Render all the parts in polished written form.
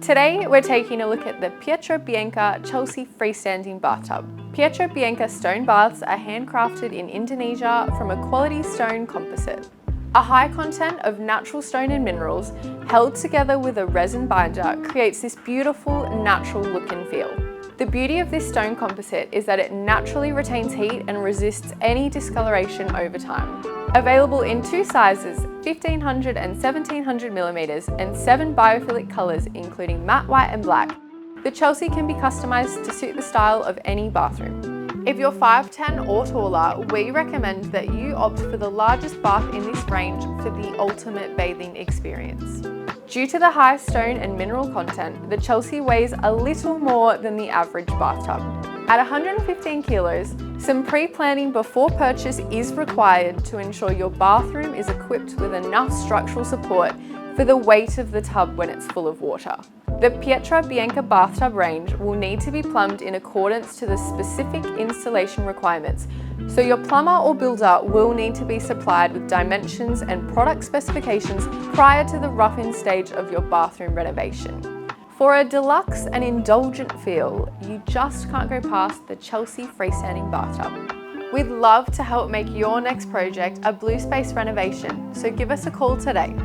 Today we're taking a look at the Pietra Bianca Chelsea Freestanding Bathtub. Pietra Bianca stone baths are handcrafted in Indonesia from a quality stone composite. A high content of natural stone and minerals held together with a resin binder creates this beautiful natural look and feel. The beauty of this stone composite is that it naturally retains heat and resists any discoloration over time. Available in two sizes, 1500 and 1700 millimeters, and 7 biophilic colors including matte white and black, the Chelsea can be customized to suit the style of any bathroom. If you're 5'10" or taller, we recommend that you opt for the largest bath in this range for the ultimate bathing experience. Due to the high stone and mineral content, the Chelsea weighs a little more than the average bathtub. At 115 kilos, some pre-planning before purchase is required to ensure your bathroom is equipped with enough structural support for the weight of the tub when it's full of water. The Pietra Bianca bathtub range will need to be plumbed in accordance to the specific installation requirements, so your plumber or builder will need to be supplied with dimensions and product specifications prior to the rough-in stage of your bathroom renovation. For a deluxe and indulgent feel, you just can't go past the Chelsea Freestanding Bathtub. We'd love to help make your next project a blue space renovation, so give us a call today.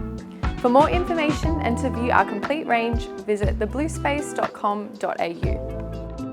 For more information and to view our complete range, visit thebluespace.com.au.